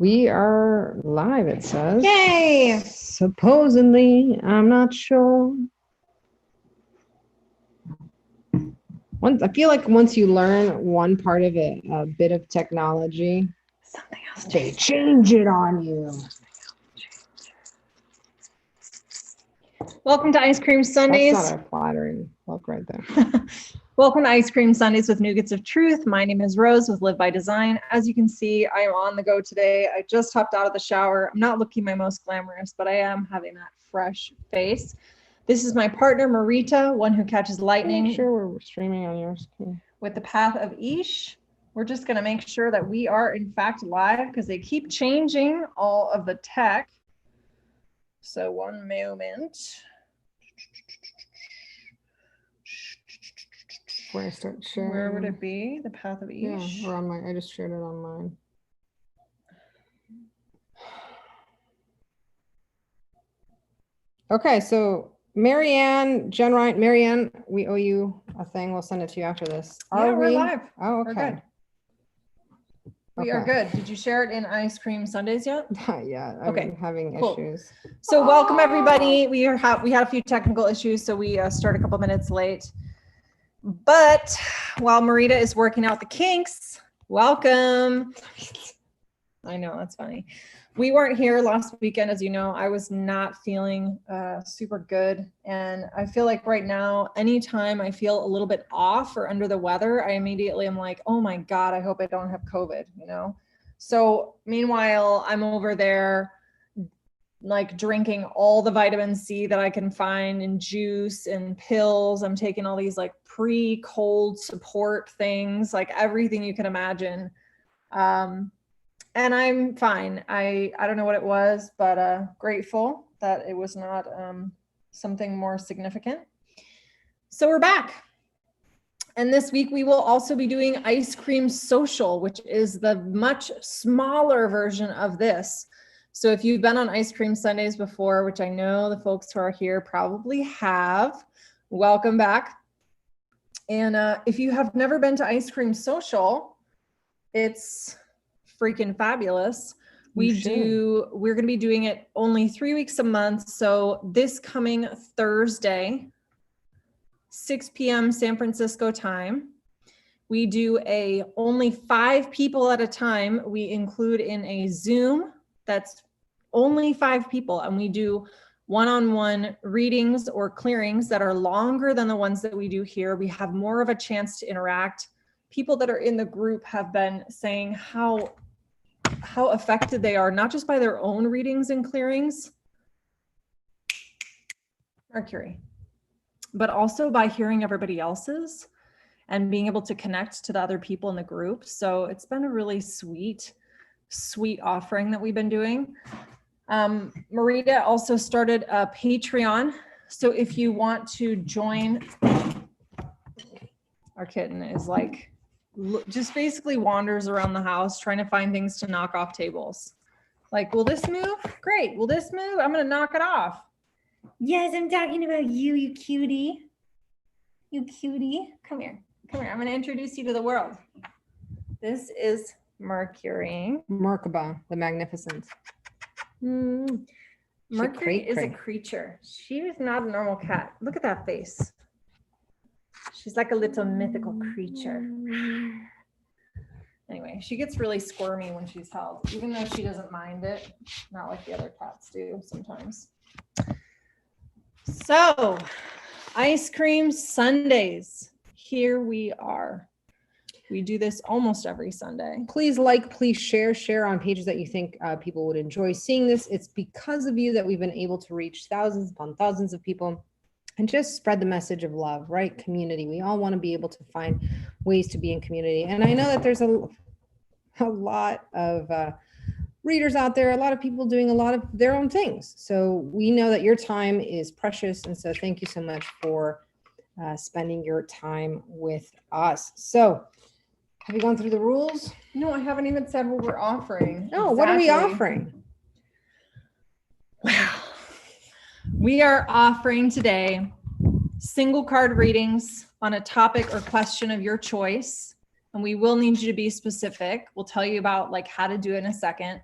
We are live, it says. Yay! Supposedly, I'm not sure. I feel like once you learn one part of it, a bit of technology, Something else they change it on you. Welcome to Ice Cream Sundays. That's not a flattering look right there. Welcome to Ice Cream Sundays with Nougats of Truth. My name is Rose with Live by Design. As you can see, I am on the go today. I just hopped out of the shower. I'm not looking my most glamorous, but I am having that fresh face. This is my partner, Marita, one who catches lightning. Make sure we're streaming on yours. With the path of Ish. We're just going to make sure that we are in fact live because they keep changing all of the tech. So one moment. Where I start sharing. Where would it be? The path of Ish? Yeah, or on I just shared it on mine. Okay, so Marianne, Jen Wright, Marianne, we owe you a thing. We'll send it to you after this. We're live. Oh, okay. We're good. We are good. Did you share it in Ice Cream Sundays yet? Not yet. I'm having issues. So welcome everybody. We had a few technical issues, so we started a couple minutes late. But while Marita is working out the kinks, welcome. I know, that's funny. We weren't here last weekend, as you know. I was not feeling super good. And I feel like right now, anytime I feel a little bit off or under the weather, I immediately am like, oh my God, I hope I don't have COVID, you know? So meanwhile, I'm over there like drinking all the vitamin C that I can find in juice and pills. I'm taking all these like pre-cold support things, like everything you can imagine. And I'm fine. I don't know what it was, but grateful that it was not something more significant. So we're back. And this week we will also be doing Ice Cream Social, which is the much smaller version of this. So if you've been on Ice Cream Sundays before, which I know the folks who are here probably have, welcome back. And if you have never been to Ice Cream Social, it's freaking fabulous. We're going to be doing it only 3 weeks a month. So this coming Thursday, 6 p.m. San Francisco time, we do only 5 people at a time. We include in a Zoom that's only 5 people, and we do one-on-one readings or clearings that are longer than the ones that we do here. We have more of a chance to interact. People that are in the group have been saying how affected they are, not just by their own readings and clearings, Mercury, but also by hearing everybody else's and being able to connect to the other people in the group. So it's been a really sweet offering that we've been doing. Marita also started a Patreon. So if you want to join, our kitten is like, just basically wanders around the house trying to find things to knock off tables. Like, will this move? Great. Will this move? I'm going to knock it off. Yes, I'm talking about you, you cutie. You cutie. Come here. Come here. I'm going to introduce you to the world. This is Mercury. Merkaba, the Magnificent. Mercury is a creature. She is not a normal cat. Look at that face. She's like a little mythical creature. Anyway, she gets really squirmy when she's held, even though she doesn't mind it. Not like the other cats do sometimes. So, Ice Cream Sundays. Here we are. We do this almost every Sunday. Please please share on pages that you think people would enjoy seeing this. It's because of you that we've been able to reach thousands upon thousands of people and just spread the message of love, right? Community. We all want to be able to find ways to be in community. And I know that there's a lot of readers out there, a lot of people doing a lot of their own things. So we know that your time is precious. And so thank you so much for spending your time with us. So have you gone through the rules? No, I haven't even said what we're offering. No, What are we offering? Wow. We are offering today single card readings on a topic or question of your choice. And we will need you to be specific. We'll tell you about like how to do it in a second.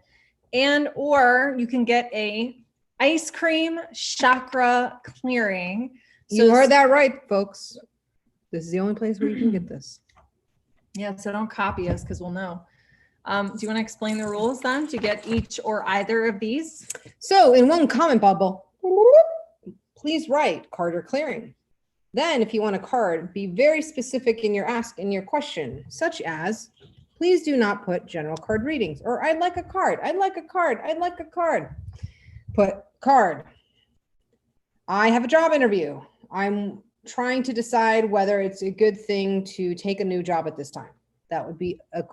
and or you can get a ice cream chakra clearing. So you heard that right, folks. This is the only place where you can get this. Yeah, so don't copy us because we'll know. Do you want to explain the rules then to get each or either of these? So in one comment bubble, please write card or clearing. Then if you want a card, be very specific in your ask in your question, such as, please do not put general card readings, or I'd like a card, I'd like a card, I'd like a card. Put card. I have a job interview. I'm trying to decide whether it's a good thing to take a new job at this time. That would be a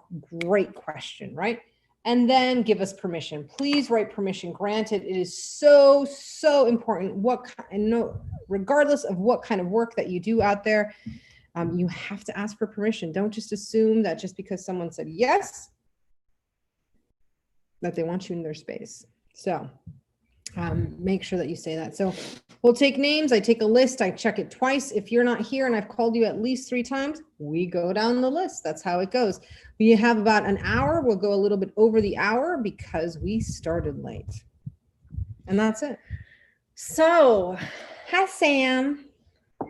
great question, right? And then give us permission. Please write permission granted. It is so, so important. Regardless of what kind of work that you do out there, you have to ask for permission. Don't just assume that just because someone said yes, that they want you in their space. So make sure that you say that. So we'll take names. I take a list. I check it twice. If you're not here and I've called you at least 3 times, we go down the list. That's how it goes. We have about an hour. We'll go a little bit over the hour because we started late. And that's it. So, Hi, Sam.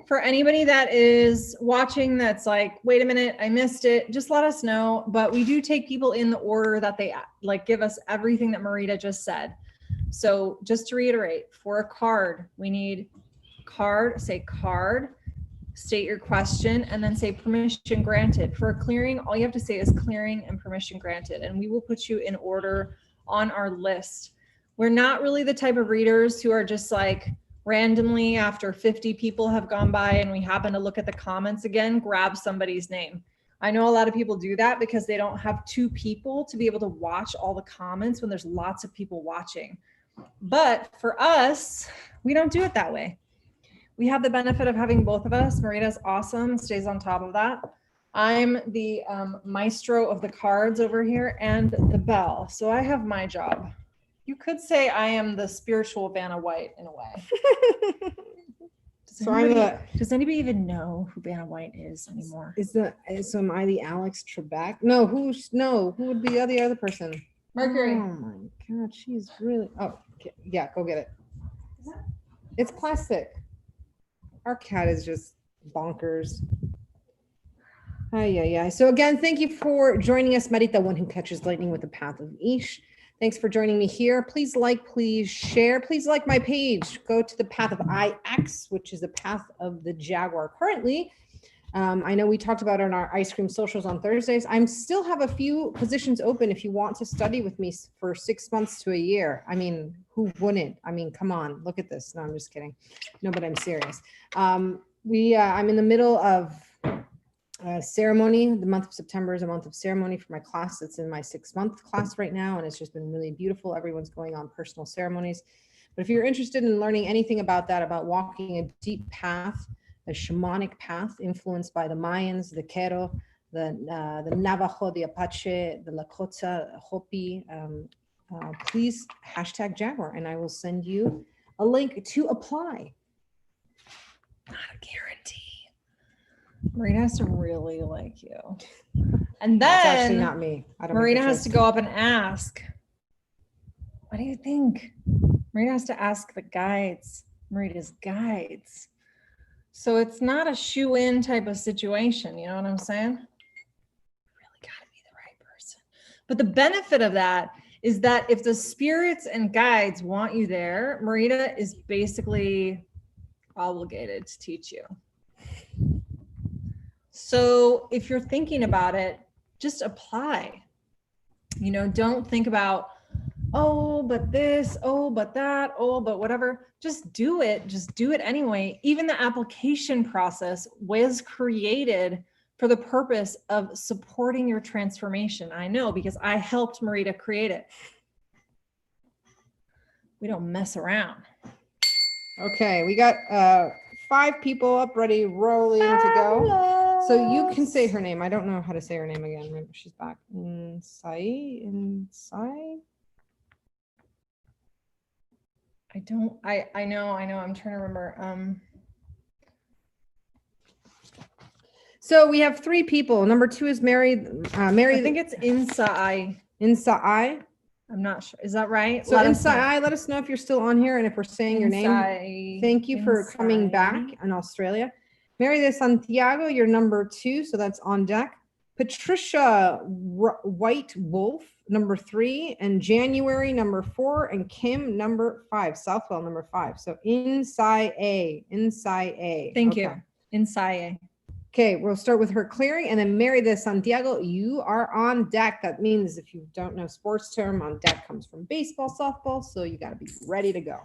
for anybody that is watching that's like, wait a minute, I missed it, just let us know. But we do take people in the order that they like give us everything that Marita just said. So just to reiterate, for a card, we need card, say card, state your question, and then say permission granted. For a clearing, all you have to say is clearing and permission granted, and we will put you in order on our list. We're not really the type of readers who are just like randomly after 50 people have gone by and we happen to look at the comments again, grab somebody's name. I know a lot of people do that because they don't have 2 people to be able to watch all the comments when there's lots of people watching. But for us, we don't do it that way. We have the benefit of having both of us. Marita's awesome, stays on top of that. I'm the maestro of the cards over here and the bell. So I have my job. You could say I am the spiritual Vanna White in a way. Does anybody even know who Vanna White is anymore? So am I the Alex Trebek? No, who would be the other person? Mercury. Oh my God, she's really, yeah, go get it. It's plastic. Our cat is just bonkers. Yeah. So again, thank you for joining us, Marita, one who catches lightning with the path of Ish. Thanks for joining me here. Please like, please share, please like my page. Go to the path of IX, which is the path of the Jaguar. Currently, I know we talked about it on our ice cream socials on Thursdays. I still have a few positions open if you want to study with me for 6 months to a year. I mean, who wouldn't? I mean, come on, look at this. No, I'm just kidding. No, but I'm serious. I'm in the middle of ceremony. The month of September is a month of ceremony for my class. It's in my 6-month class right now, and it's just been really beautiful. Everyone's going on personal ceremonies. But if you're interested in learning anything about that, about walking a deep path, a shamanic path influenced by the Mayans, the Quero, the Navajo, the Apache, the Lakota, Hopi, please hashtag Jaguar, and I will send you a link to apply. Not a guarantee. Marita has to really like you. And then it's actually not me. Marita has to go up and ask, what do you think? Marita has to ask the guides, Marita's guides. So it's not a shoe-in type of situation. You know what I'm saying? Really got to be the right person. But the benefit of that is that if the spirits and guides want you there, Marita is basically obligated to teach you. So if you're thinking about it, just apply. You know, don't think about, oh, but this, oh, but that, oh, but whatever. Just do it. Just do it anyway. Even the application process was created for the purpose of supporting your transformation. I know, because I helped Marita create it. We don't mess around. Okay, we got 5 people up, ready, rolling to go. So you can say her name. I don't know how to say her name again. Maybe she's back. Inside. I know. I'm trying to remember. So we have 3 people. Number 2 is Mary. I think it's Insai. Insai. I'm not sure. Is that right? So let us know if you're still on here and if we're saying your name. Thank you for coming back in Australia. Mary de Santiago, you're number 2, so that's on deck. Patricia White Wolf, number 3, and January, number 4, and Kim, number 5, Southwell, number 5. So inside A. Thank you. Inside. Okay, we'll start with her clearing, and then Mary de Santiago, you are on deck. That means, if you don't know sports term, on deck comes from baseball, softball, so you got to be ready to go.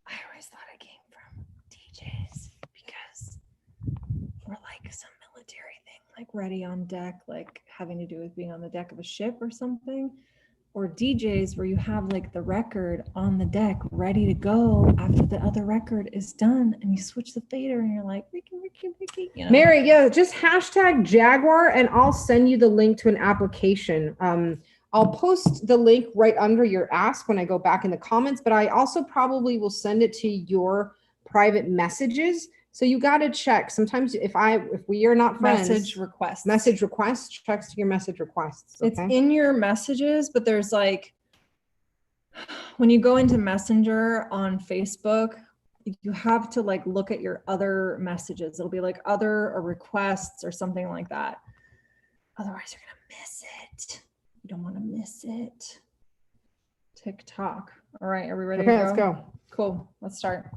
I always thought it came from DJs because we're like some military thing, like ready on deck, like having to do with being on the deck of a ship or something. Or DJs where you have like the record on the deck ready to go after the other record is done, and you switch the fader and you're like, Ricky, you know? Mary, yeah, just hashtag Jaguar and I'll send you the link to an application. I'll post the link right under your ask when I go back in the comments, but I also probably will send it to your private messages. So you got to check. Sometimes if we are not friends, message requests, checks to your message requests. Okay? It's in your messages, but there's like, when you go into Messenger on Facebook, you have to like look at your other messages. It'll be like other or requests or something like that. Otherwise you're going to miss it. You don't want to miss it. TikTok. All right. Are we ready to go? Let's go. Cool. Let's start.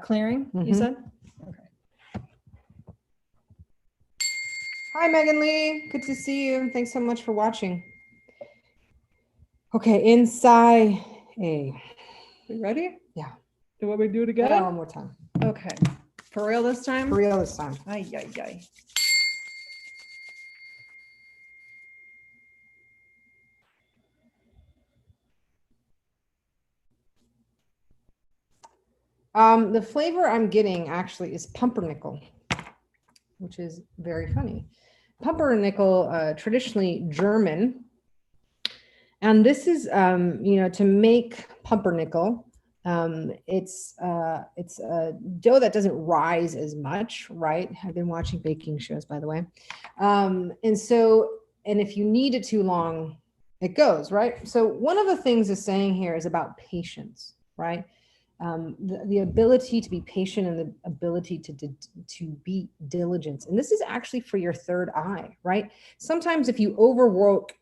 Clearing, you said? Okay. Hi, Megan Lee. Good to see you. Thanks so much for watching. Okay, inside A. We ready? Yeah. Do what we do together? Yeah, one more time. Okay. For real this time? For real this time. Ay, ay, ay. The flavor I'm getting actually is pumpernickel, which is very funny. Pumpernickel, traditionally German. And this is, to make pumpernickel, it's a dough that doesn't rise as much, right? I've been watching baking shows, by the way. And if you knead it too long, it goes, right? So one of the things it's saying here is about patience, right? The ability to be patient and the ability to be diligent. And this is actually for your third eye, right? Sometimes if you overwork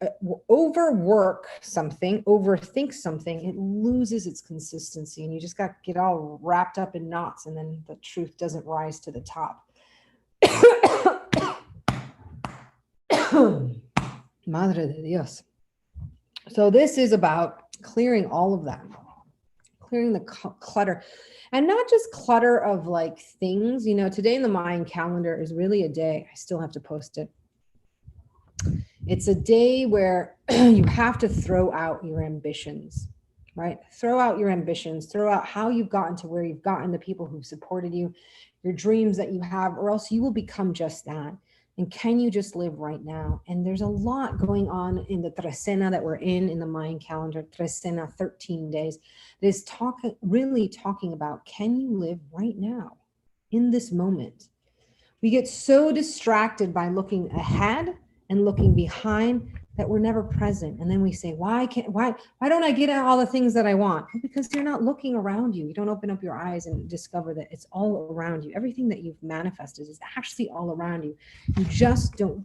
something, overthink something, it loses its consistency and you just got to get all wrapped up in knots and then the truth doesn't rise to the top. Madre de Dios. So this is about clearing all of that. Clearing the clutter, and not just clutter of like things. Today in the Mayan calendar is really a day. I still have to post it. It's a day where you have to throw out your ambitions, right? Throw out your ambitions, throw out how you've gotten to where you've gotten, the people who've supported you, your dreams that you have, or else you will become just that. And can you just live right now? And there's a lot going on in the Trecena that we're in the Mayan calendar, Trecena, 13 days, that is really talking about, can you live right now in this moment? We get so distracted by looking ahead and looking behind that we're never present. And then we say, why don't I get all the things that I want? Well, because you're not looking around you. You don't open up your eyes and discover that it's all around you. Everything that you've manifested is actually all around you. You just don't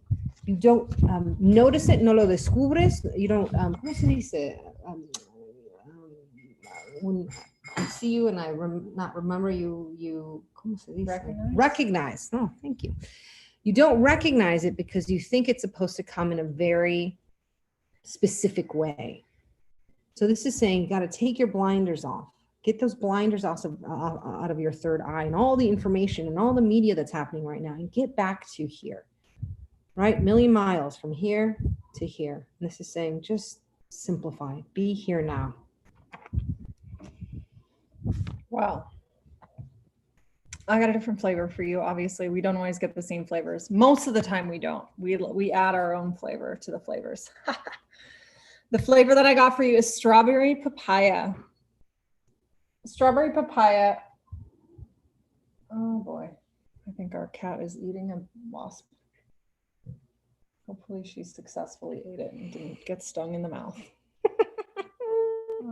notice it, no lo descubres. You don't, ¿cómo se dice? When I see you and I not remember you, ¿cómo se dice? Recognize. Oh, thank you. You don't recognize it because you think it's supposed to come in a very specific way. So this is saying you got to take your blinders off. Get those blinders off out of your third eye and all the information and all the media that's happening right now and get back to here, right? 1,000,000 miles from here to here. And this is saying just simplify. Be here now. Wow. I got a different flavor for you. Obviously, we don't always get the same flavors. Most of the time we don't. We add our own flavor to the flavors. The flavor that I got for you is strawberry papaya. Strawberry papaya. Oh boy. I think our cat is eating a wasp. Hopefully she successfully ate it and didn't get stung in the mouth.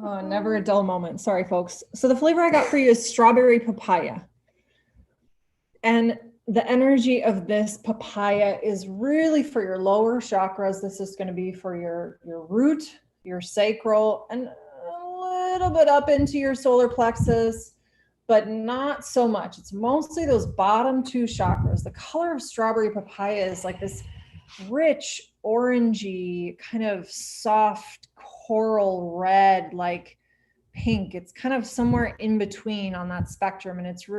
Oh, never a dull moment. Sorry, folks. So the flavor I got for you is strawberry papaya. And the energy of this papaya is really for your lower chakras. This is going to be for your root, your sacral, and a little bit up into your solar plexus, but not so much. It's mostly those bottom two chakras. The color of strawberry papaya is like this rich, orangey, kind of soft coral red, like pink. It's kind of somewhere in between on that spectrum. And it's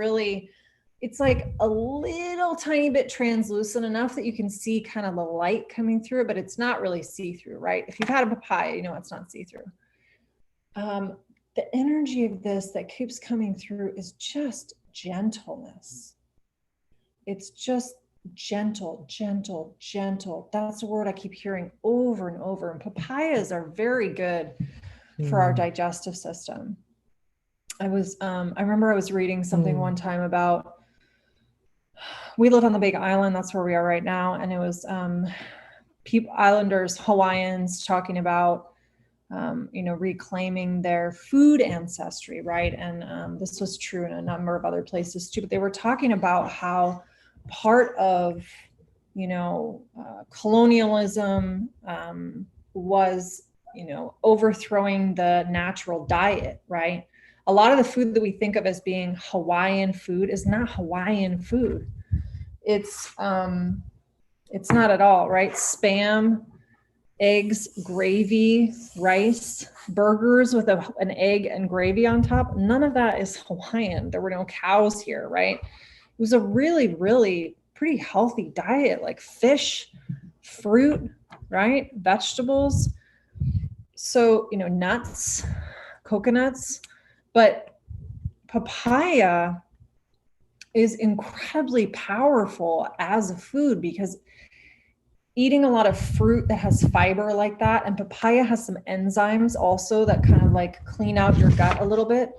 like a little tiny bit translucent, enough that you can see kind of the light coming through it, but it's not really see-through, right? If you've had a papaya, you know it's not see-through. The energy of this that keeps coming through is just gentleness. It's just gentle, gentle, gentle. That's a word I keep hearing over and over. And papayas are very good for our digestive system. I remember I was reading something one time about, we live on the Big Island. That's where we are right now. And it was islanders, Hawaiians talking about, reclaiming their food ancestry, right? And this was true in a number of other places too, but they were talking about how part of, colonialism was, overthrowing the natural diet, right? A lot of the food that we think of as being Hawaiian food is not Hawaiian food. It's not at all, right? Spam, eggs, gravy, rice, burgers with an egg and gravy on top. None of that is Hawaiian. There were no cows here, right? It was a really, really pretty healthy diet, like fish, fruit, right? Vegetables. So, nuts, coconuts, but papaya is incredibly powerful as a food because eating a lot of fruit that has fiber like that, and papaya has some enzymes also that kind of like clean out your gut a little bit.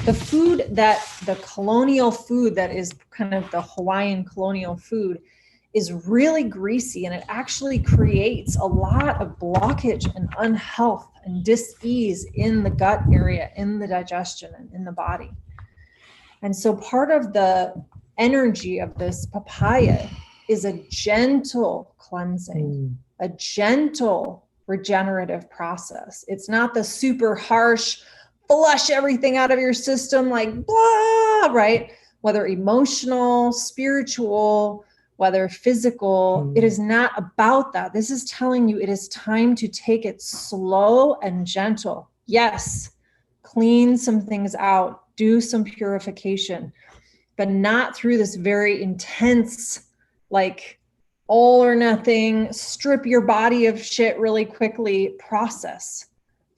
The colonial food that is kind of the Hawaiian colonial food is really greasy, and it actually creates a lot of blockage and unhealth and dis-ease in the gut area, in the digestion and in the body. And so part of the energy of this papaya is a gentle cleansing, a gentle regenerative process. It's not the super harsh, flush everything out of your system, like blah, right? Whether emotional, spiritual, whether physical, it is not about that. This is telling you it is time to take it slow and gentle. Yes, clean some things out, do some purification, but not through this very intense, like all or nothing, strip your body of shit really quickly process.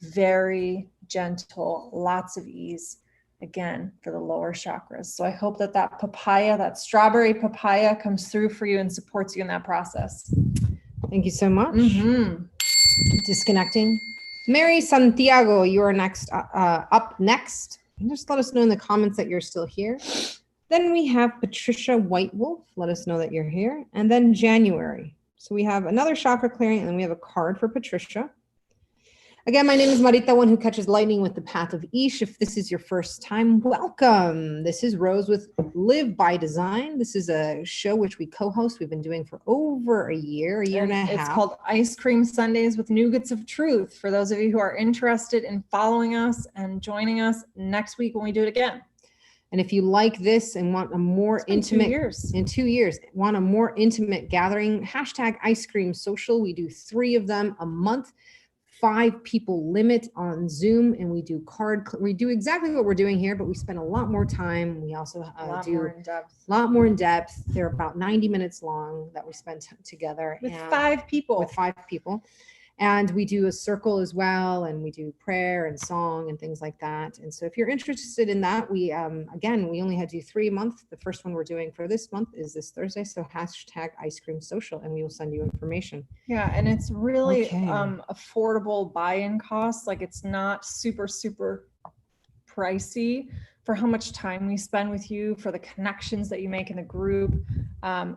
Very gentle, lots of ease, again, for the lower chakras. So I hope that papaya, that strawberry papaya comes through for you and supports you in that process. Thank you so much. Disconnecting. Mary Santiago, you are next, up next. And just let us know in the comments that you're still here. Then we have Patricia White Wolf. Let us know that you're here. And then January. So we have another chakra clearing, and then we have a card for Patricia. Again, my name is Marita, one who catches lightning with the path of Ish. If this is your first time, welcome. This is Rose with Live by Design. This is a show which we co-host. We've been doing for over a year and a half. It's called Ice Cream Sundays with Nougats of Truth. For those of you who are interested in following us and joining us next week when we do it again. And if you like this and want a more intimate, 2 years, want a more intimate gathering, hashtag Ice Cream Social. We do 3 of them a month. 5 people limit on Zoom, and we do exactly what we're doing here, but we spend a lot more time. We also do a lot more in depth. They're about 90 minutes long that we spend together with 5 people. And we do a circle as well, and we do prayer and song and things like that. And so if you're interested in that, we only had to do 3 a month. The first one we're doing for this month is this Thursday. So hashtag Ice Cream Social, and we will send you information. Yeah, and it's really affordable buy-in costs. Like it's not super, super pricey for how much time we spend with you, for the connections that you make in the group.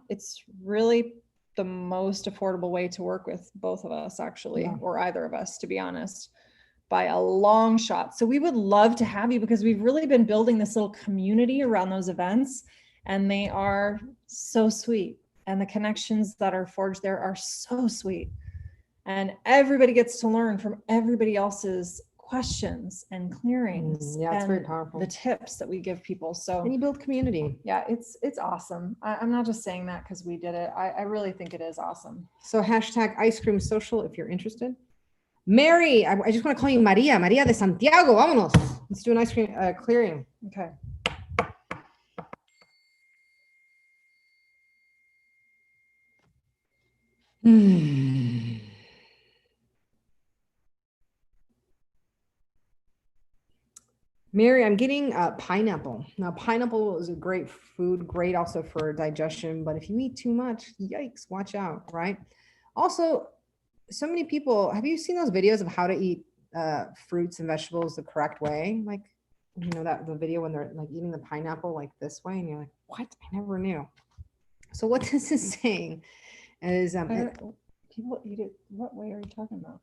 It's really the most affordable way to work with both of us, actually, Yeah. or either of us, to be honest, by a long shot. So we would love to have you, because we've really been building this little community around those events, and they are so sweet. And the connections that are forged there are so sweet. And everybody gets to learn from everybody else's questions and clearings. Yeah, it's and very powerful. The tips that we give people. So And you build community. yeah, it's awesome. I'm not just saying that because we did it. I really think it is awesome. So hashtag ice cream social if you're interested. Mary, I just want to call you Maria de Santiago. Vámonos. Let's do an ice cream clearing. Okay. Mary, I'm getting pineapple. Now, pineapple is a great food, great also for digestion, but if you eat too much, yikes, watch out, right? Also, so many people, have you seen those videos of how to eat fruits and vegetables the correct way? Like, you know, that the video when they're like eating the pineapple like this way, and you're like, what? I never knew. So what this is saying is People eat it. What way are you talking about?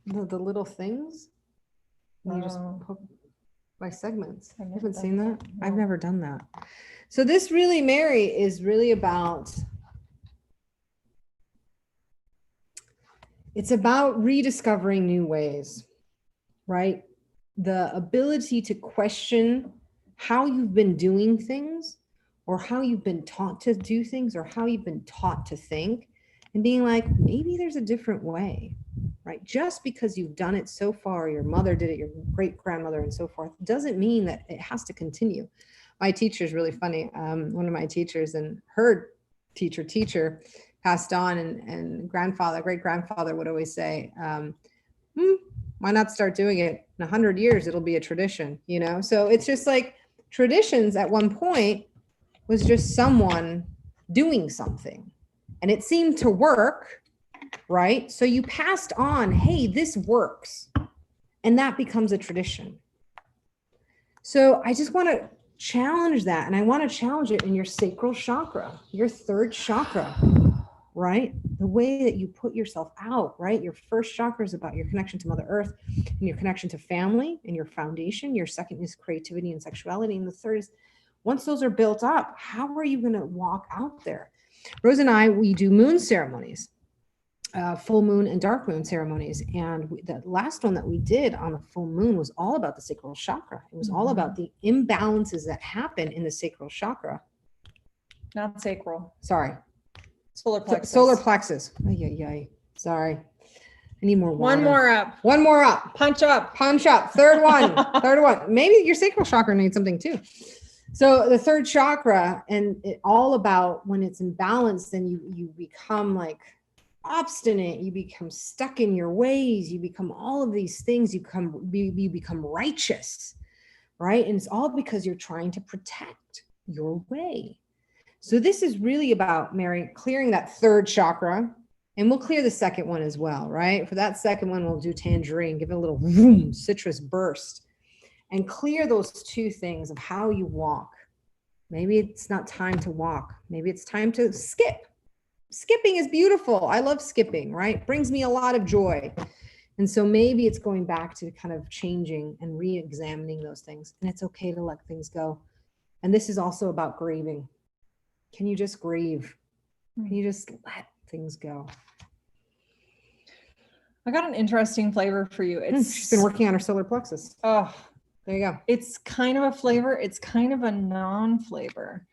the little things, and you just hook by segments. I haven't seen that. No. I've never done that. So this really, Mary, is really about, it's about rediscovering new ways, right? The ability to question how you've been doing things, or how you've been taught to do things, or how you've been taught to think, and being like, maybe there's a different way, right? Just because you've done it so far, your mother did it, your great grandmother, and so forth, doesn't mean that it has to continue. My teacher is really funny. One of my teachers, and her teacher passed on, and great grandfather would always say, why not start doing it in 100 years? It'll be a tradition, you know? So it's just like traditions at one point was just someone doing something, and it seemed to work, right? So you passed on, hey, this works, and that becomes a tradition. So I just want to challenge that, and I want to challenge it in your sacral chakra, your third chakra, right? The way that you put yourself out, right? Your first chakra is about your connection to Mother Earth and your connection to family and your foundation. Your second is creativity and sexuality. And the third is, once those are built up, how are you going to walk out there? Rose and I, we do moon ceremonies, full moon and dark moon ceremonies. And the last one that we did on the full moon was all about the sacral chakra. It was all about the imbalances that happen in the sacral chakra. Not sacral. Sorry. Solar plexus. Solar plexus. Ay. Sorry. I need more water. One more up. One more up. Punch up. Punch up. Third one. Third one. Maybe your sacral chakra needs something too. So the third chakra, and it all about when it's in balance, then you become like obstinate, you become stuck in your ways, you become all of these things, you become righteous, right? And it's all because you're trying to protect your way. So this is really about, Mary, clearing that third chakra, and we'll clear the second one as well, right? For that second one, we'll do tangerine, give it a little vroom, citrus burst, and clear those two things of how you walk. Maybe it's not time to walk. Maybe it's time to skip. Skipping is beautiful. I love skipping, right? Brings me a lot of joy. And so maybe it's going back to kind of changing and re-examining those things. And it's okay to let things go. And this is also about grieving. Can you just grieve? Can you just let things go? I got an interesting flavor for you. She's been working on her solar plexus. Oh, there you go. It's kind of a flavor. It's kind of a non-flavor.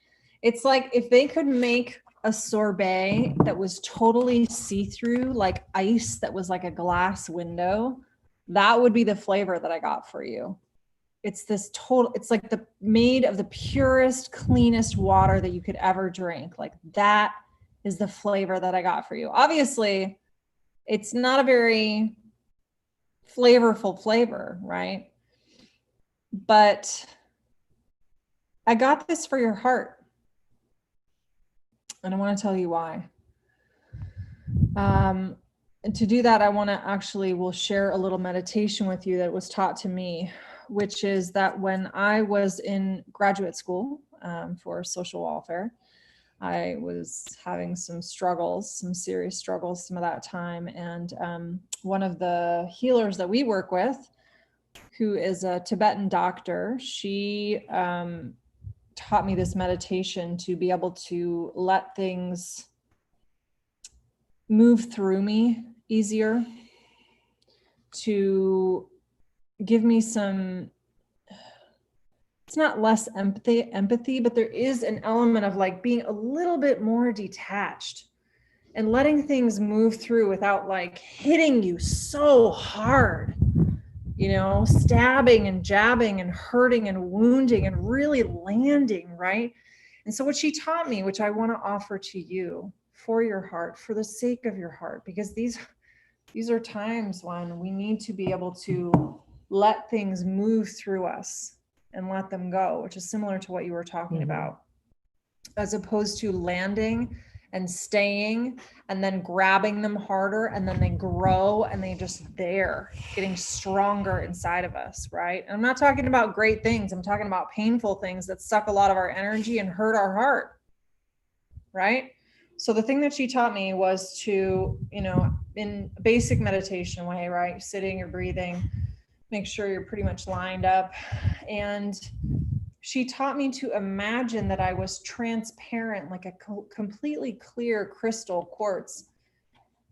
It's like if they could make a sorbet that was totally see-through, like ice that was like a glass window, that would be the flavor that I got for you. It's this total, it's like made of the purest, cleanest water that you could ever drink. Like that is the flavor that I got for you. Obviously, it's not a very flavorful flavor, right? But I got this for your heart. And I want to tell you why. And to do that, we'll share a little meditation with you that was taught to me, which is that when I was in graduate school for social welfare, I was having some struggles, some serious struggles some of that time. And one of the healers that we work with, who is a Tibetan doctor, she taught me this meditation to be able to let things move through me easier, to give me some, it's not less empathy, but there is an element of like being a little bit more detached and letting things move through without like hitting you so hard, you know, stabbing and jabbing and hurting and wounding and really landing, right? And so what she taught me, which I want to offer to you for your heart, for the sake of your heart, because these are times when we need to be able to let things move through us and let them go, which is similar to what you were talking about, as opposed to landing and staying and then grabbing them harder, and then they grow and they just there getting stronger inside of us, right? And I'm not talking about great things. I'm talking about painful things that suck a lot of our energy and hurt our heart, right? So the thing that she taught me was to, you know, in basic meditation way, right? Sitting or breathing, make sure you're pretty much lined up. And she taught me to imagine that I was transparent, like a completely clear crystal quartz,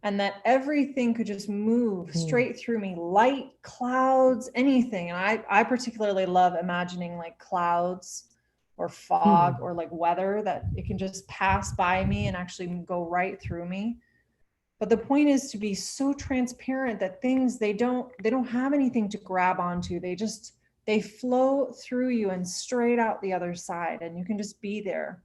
and that everything could just move straight through me, light, clouds, anything. And I particularly love imagining like clouds or fog or like weather, that it can just pass by me and actually go right through me. But the point is to be so transparent that things, they don't have anything to grab onto. They flow through you and straight out the other side. And you can just be there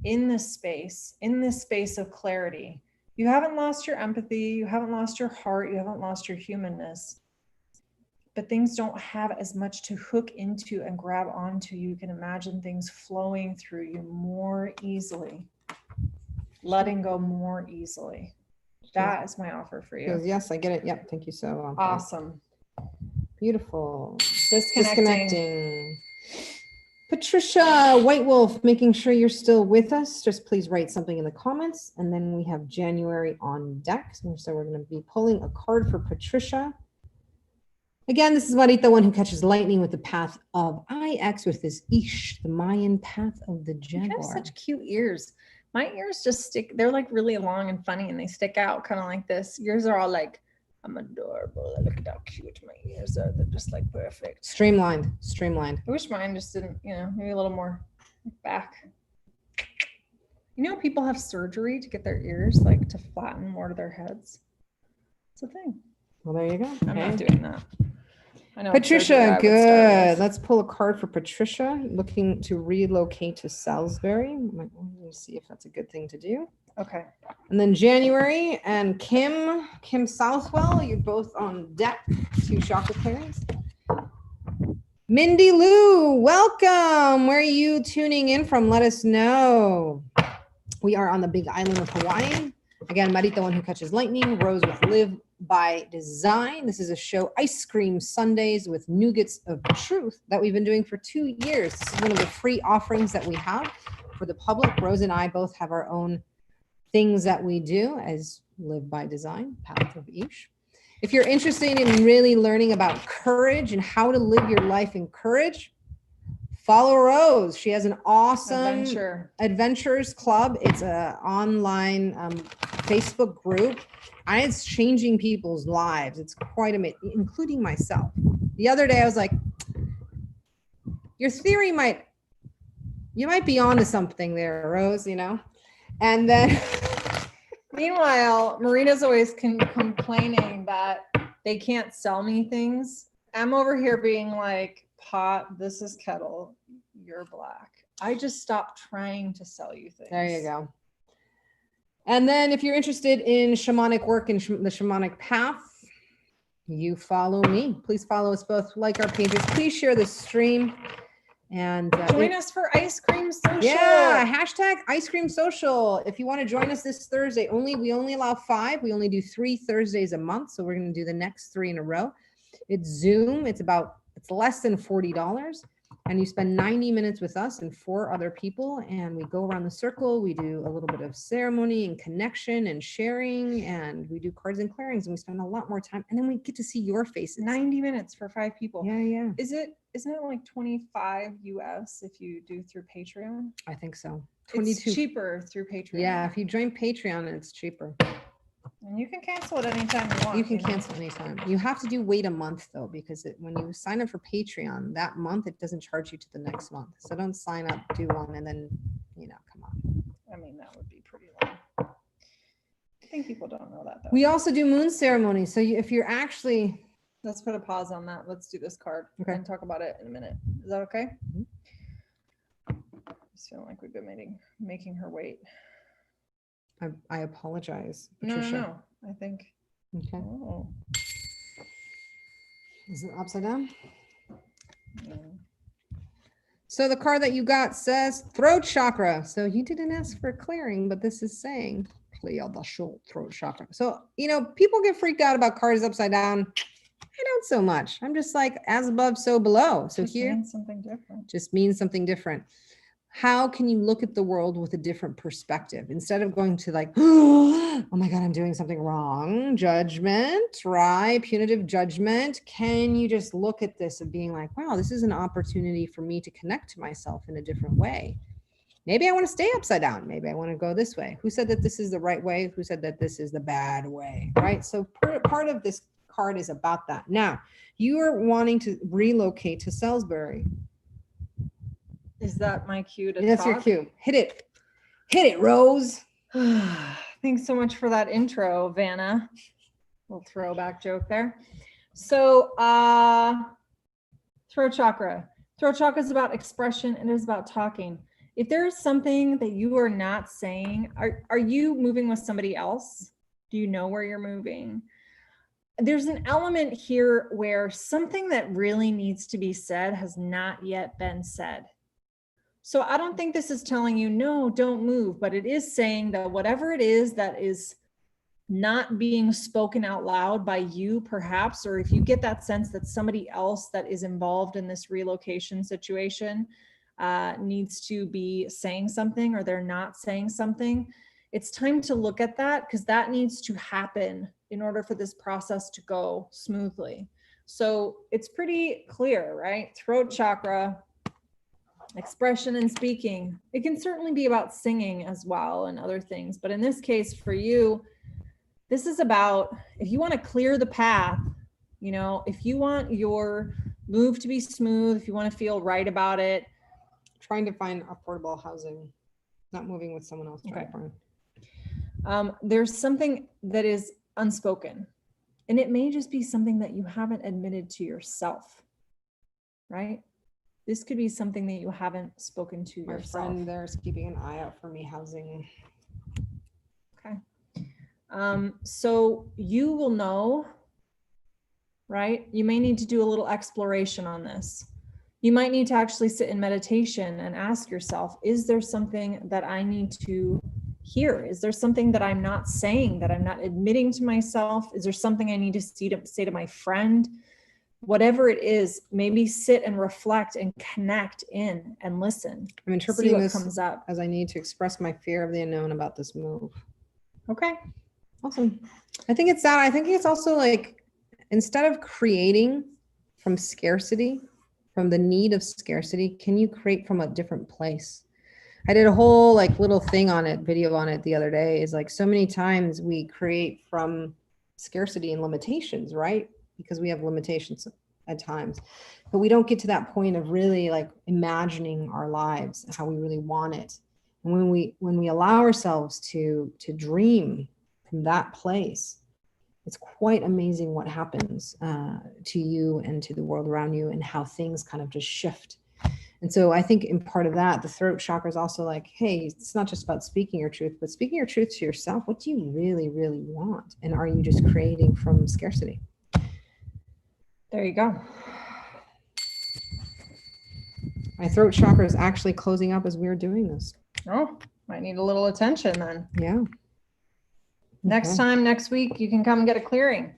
in this space of clarity. You haven't lost your empathy. You haven't lost your heart. You haven't lost your humanness. But things don't have as much to hook into and grab onto. You can imagine things flowing through you more easily, letting go more easily. That is my offer for you. Yes, I get it. Yep. Thank you so much. Awesome. Beautiful. Disconnecting. Patricia White Wolf, making sure you're still with us. Just please write something in the comments. And then we have January on deck. So we're going to be pulling a card for Patricia. Again, this is Marita, one who catches lightning with the path of IX, with this Ish, the Mayan path of the Jaguar. You have such cute ears. My ears just stick. They're like really long and funny, and they stick out kind of like this. Yours are all like, I'm adorable. Look at how cute my ears are. They're just like perfect. Streamlined. I wish mine just didn't, you know, maybe a little more back. You know, people have surgery to get their ears like to flatten more to their heads. It's a thing. Well, there you go. I'm not doing that. I know. Patricia, good. Let's pull a card for Patricia, looking to relocate to Salisbury. Let me see if that's a good thing to do. Okay. And then January and Kim Southwell, you're both on deck, 2 chakra pairings. Mindy Lou, welcome. Where are you tuning in from? Let us know. We are on the big island of Hawaii. Again, Marita, one who catches lightning, Rose with Live by Design. This is a show, Ice Cream Sundays with Nougats of Truth, that we've been doing for 2 years. This is one of the free offerings that we have for the public. Rose and I both have our own things that we do as Live by Design, Path of Ish. If you're interested in really learning about courage and how to live your life in courage, follow Rose. She has an awesome Adventures Club. It's an online Facebook group. And it's changing people's lives. It's quite amazing, including myself. The other day I was like, your theory you might be onto something there, Rose, you know? And then meanwhile, Marita's always complaining that they can't sell me things. I'm over here being like, pot, this is kettle, you're black. I just stopped trying to sell you things. There you go. And then if you're interested in shamanic work and the shamanic path, you follow me. Please follow us both, like our pages. Please share the stream. And join us for Ice Cream Social. Yeah, hashtag Ice Cream Social. If you want to join us this Thursday, we only allow 5. We only do 3 Thursdays a month. So we're going to do the next 3 in a row. It's Zoom. It's less than $40. And you spend 90 minutes with us and 4 other people, and we go around the circle. We do a little bit of ceremony and connection and sharing, and we do cards and clearings, and we spend a lot more time. And then we get to see your faces. 90 minutes for 5 people. Yeah. Isn't it like 25 US if you do through Patreon? I think so. 22. It's cheaper through Patreon. Yeah, if you join Patreon, it's cheaper. And you can cancel it anytime you want. You can cancel anytime. You have to wait a month though, because when you sign up for Patreon that month, it doesn't charge you to the next month. So don't sign up, do one, and then, come on. I mean, that would be pretty long. I think people don't know that though. We also do moon ceremonies. So if you're actually... Let's put a pause on that. Let's do this card and talk about it in a minute. Is that okay? I just feel like we've been making her wait. I apologize, Patricia. No, I think. Okay. Oh. Is it upside down? Yeah. So the card that you got says throat chakra. So you didn't ask for a clearing, but this is saying clear the throat chakra. So, people get freaked out about cards upside down. I don't so much. I'm just like, as above, so below. So just here means something different. Just means something different. How can you look at the world with a different perspective instead of going to like, oh my God, I'm doing something wrong, judgment, right? Punitive judgment. Can you just look at this of being like, wow, this is an opportunity for me to connect to myself in a different way. Maybe I want to stay upside down. Maybe I want to go this way. Who said that this is the right way? Who said that this is the bad way, right? So part of this card is about that. Now, you are wanting to relocate to Salisbury. Is that my cue to talk? That's your cue. Hit it, Rose. Thanks so much for that intro, Vanna. Little throwback joke there. So, throat chakra. Throat chakra is about expression and it is about talking. If there is something that you are not saying, are you moving with somebody else? Do you know where you're moving? There's an element here where something that really needs to be said has not yet been said. So I don't think this is telling you, no, don't move, but it is saying that whatever it is that is not being spoken out loud by you, perhaps, or if you get that sense that somebody else that is involved in this relocation situation needs to be saying something or they're not saying something, it's time to look at that because that needs to happen in order for this process to go smoothly. So it's pretty clear, right? Throat chakra, expression and speaking. It can certainly be about singing as well and other things. But in this case for you, this is about, if you want to clear the path, if you want your move to be smooth, if you want to feel right about it. Trying to find affordable housing, not moving with someone else. Okay. There's something that is unspoken, and it may just be something that you haven't admitted to yourself, right? This could be something that you haven't spoken to yourself. My friend there is keeping an eye out for me housing. Okay. So you will know, right? You may need to do a little exploration on this. You might need to actually sit in meditation and ask yourself, is there something that I need to hear? Is there something that I'm not saying, that I'm not admitting to myself? Is there something I need to say to my friend? Whatever it is, maybe sit and reflect and connect in and listen. I'm interpreting this comes up as I need to express my fear of the unknown about this move. Okay. Awesome. I think it's that. I think it's also like, instead of creating from scarcity, from the need of scarcity, can you create from a different place? I did a whole little thing on it, video on it the other day, is like so many times we create from scarcity and limitations, right? Because we have limitations at times, but we don't get to that point of really imagining our lives and how we really want it. And when we allow ourselves to dream from that place, it's quite amazing what happens to you and to the world around you, and how things kind of just shift. And so I think in part of that, the throat chakra is also like, hey, it's not just about speaking your truth, but speaking your truth to yourself. What do you really, really want? And are you just creating from scarcity? There you go. My throat chakra is actually closing up as we're doing this. Oh, might need a little attention then. Yeah. Next time, next week, you can come and get a clearing.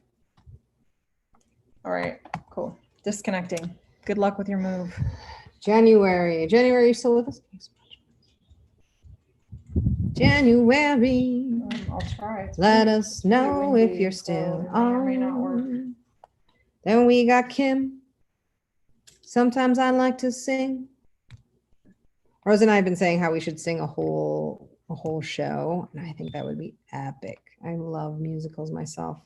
All right, cool. Disconnecting. Good luck with your move. January, you still with us? January. I'll try. Let us know if you're still on. Then we got Kim. Sometimes I like to sing. Rose and I have been saying how we should sing a whole show, and I think that would be epic. I love musicals myself.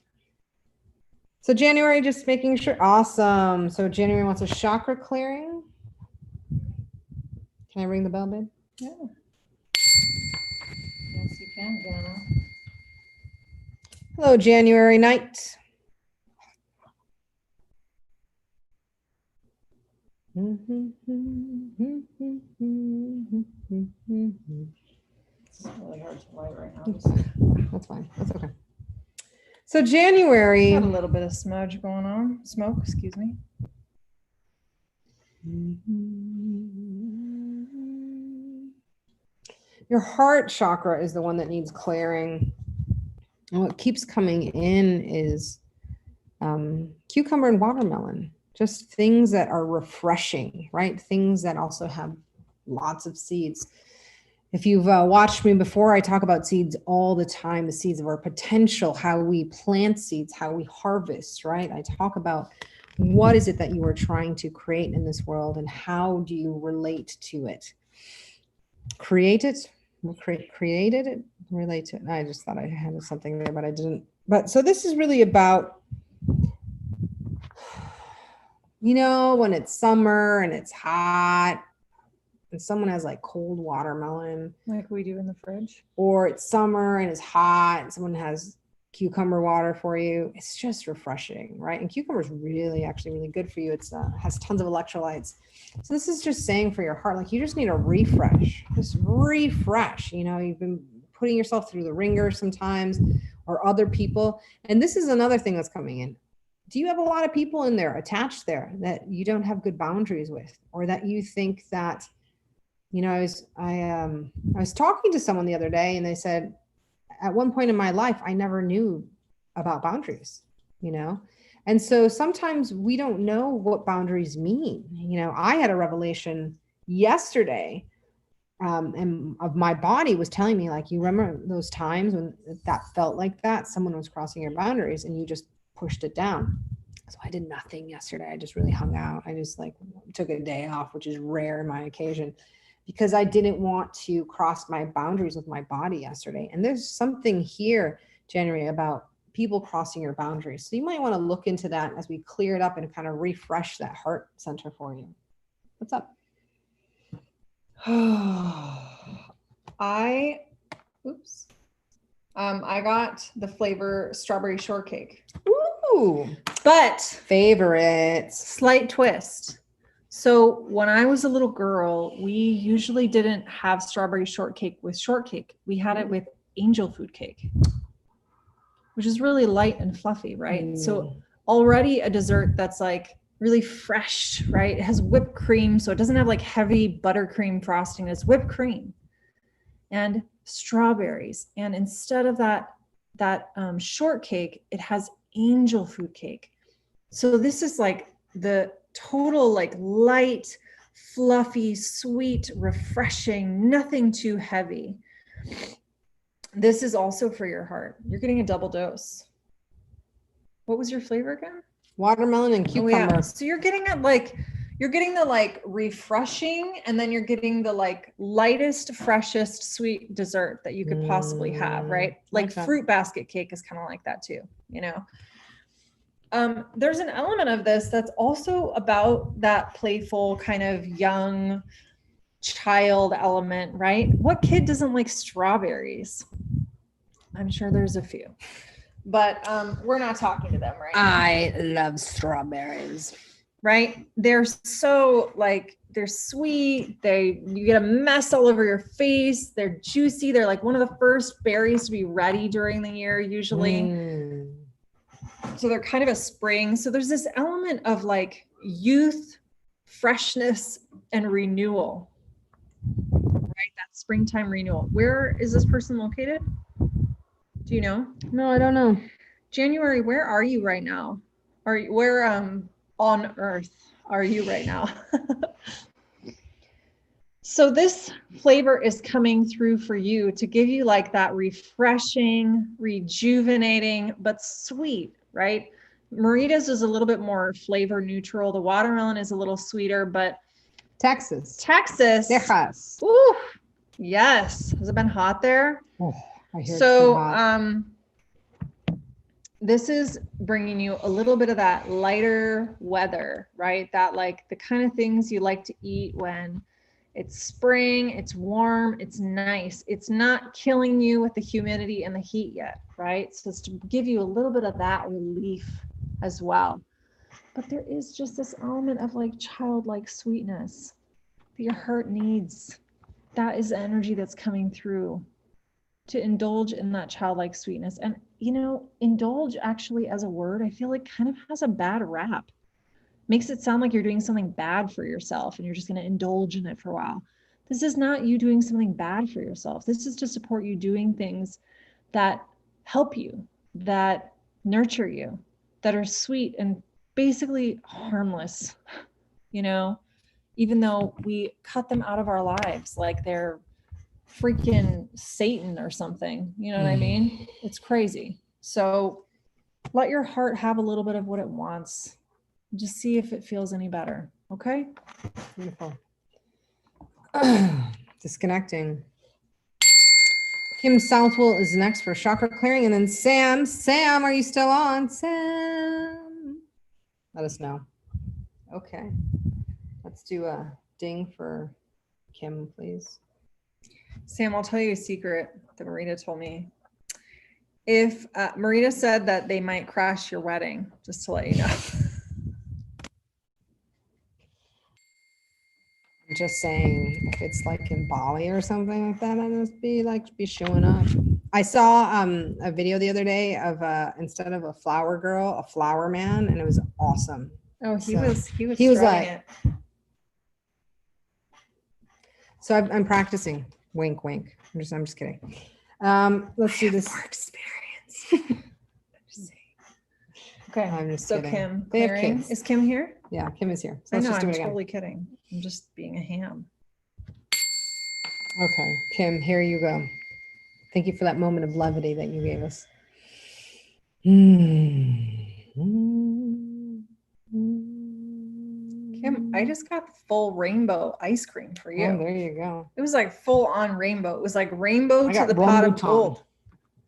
So January, just making sure. Awesome. So January wants a chakra clearing. Can I ring the bell, babe? Yeah. Yes, you can, Jana. Hello, January night. It's really hard to light right now. That's fine. That's okay. So January. Got a little bit of smudge going on. Smoke, excuse me. Your heart chakra is the one that needs clearing. And what keeps coming in is cucumber and watermelon. Just things that are refreshing, right? Things that also have lots of seeds. If you've watched me before, I talk about seeds all the time, the seeds of our potential, how we plant seeds, how we harvest, right? I talk about what is it that you are trying to create in this world and how do you relate to it? Create it, created it, relate to it. I just thought I had something there, but I didn't. But so this is really about, you know, when it's summer and it's hot and someone has like cold watermelon. Like we do in the fridge. Or it's summer and it's hot and someone has cucumber water for you. It's just refreshing, right? And cucumber is really actually really good for you. It's has tons of electrolytes. So this is just saying for your heart, like you just need a refresh, just refresh. You know, you've been putting yourself through the ringer sometimes, or other people. And this is another thing that's coming in. Do you have a lot of people in there attached there that you don't have good boundaries with, or that you think that, you know, I was talking to someone the other day and they said, at one point in my life, I never knew about boundaries, you know? And so sometimes we don't know what boundaries mean. You know, I had a revelation yesterday and of my body was telling me, like, you remember those times when that felt like that someone was crossing your boundaries and you just pushed it down. So I did nothing yesterday. I just really hung out. I just like took a day off, which is rare in my occasion, because I didn't want to cross my boundaries with my body yesterday. And there's something here, January, about people crossing your boundaries. So you might want to look into that as we clear it up and kind of refresh that heart center for you. What's up? I got the flavor strawberry shortcake. Ooh, but favorites. Slight twist. So when I was a little girl, we usually didn't have strawberry shortcake with shortcake. We had it with angel food cake, which is really light and fluffy, right? So already a dessert that's like really fresh, right? It has whipped cream, so it doesn't have like heavy buttercream frosting. It's whipped cream and strawberries. And instead of that shortcake, it has angel food cake. So this is like the total like light, fluffy, sweet, refreshing, nothing too heavy. This is also for your heart. You're getting a double dose. What was your flavor again? Watermelon and cucumber. Oh, yeah. So you're getting the like refreshing, and then you're getting the like lightest, freshest, sweet dessert that you could possibly have, right? Like fruit basket cake is kind of like that too, you know? There's an element of this that's also about that playful kind of young child element, right? What kid doesn't like strawberries? I'm sure there's a few, but we're not talking to them right now. I love strawberries. Right? They're so like, they're sweet. You get a mess all over your face. They're juicy. They're like one of the first berries to be ready during the year, usually. So they're kind of a spring. So there's this element of like youth, freshness, and renewal, right? That springtime renewal. Where is this person located? Do you know? No, I don't know. January, where are you right now? Where on earth are you right now? So this flavor is coming through for you to give you like that refreshing, rejuvenating, but sweet, right? Marita's is a little bit more flavor neutral. The watermelon is a little sweeter, but Texas. Texas. Ooh, yes. Has it been hot there? Oh, I hear So, it's hot. this is bringing you a little bit of that lighter weather, right? That like the kind of things you like to eat when it's spring, it's warm, it's nice. It's not killing you with the humidity and the heat yet, right? So it's to give you a little bit of that relief as well. But there is just this element of like childlike sweetness that your heart needs. That is the energy that's coming through to indulge in that childlike sweetness. And, you know, indulge actually as a word, I feel like kind of has a bad rap. Makes it sound like you're doing something bad for yourself and you're just going to indulge in it for a while. This is not you doing something bad for yourself. This is to support you doing things that help you, that nurture you, that are sweet and basically harmless, you know, even though we cut them out of our lives like they're freaking Satan or something. You know what I mean? It's crazy. So let your heart have a little bit of what it wants. Just see if it feels any better. Okay. Beautiful. Disconnecting. Kim Southwell is next for chakra clearing. And then Sam, are you still on? Sam, let us know. Okay. Let's do a ding for Kim, please. Sam, I'll tell you a secret that Marita told me. If Marita said that they might crash your wedding, just to let you know. I'm just saying, if it's like in Bali or something like that, I must be showing up. I saw a video the other day of instead of a flower girl, a flower man, and it was awesome. Oh, he So, was like, it. So I'm practicing. Wink, wink. I'm just kidding. Let's do this. More experience. Okay. I'm just so kidding. Kim, They have clearing. kids. Is Kim here? Yeah, Kim is here. So I let's know. just do I'm it again. totally kidding. I'm just being a ham. Okay, Kim, here you go. Thank you for that moment of levity that you gave us. Kim, I just got the full rainbow ice cream for you. Oh, there you go. It was like full on rainbow. It was like rainbow to the pot of gold.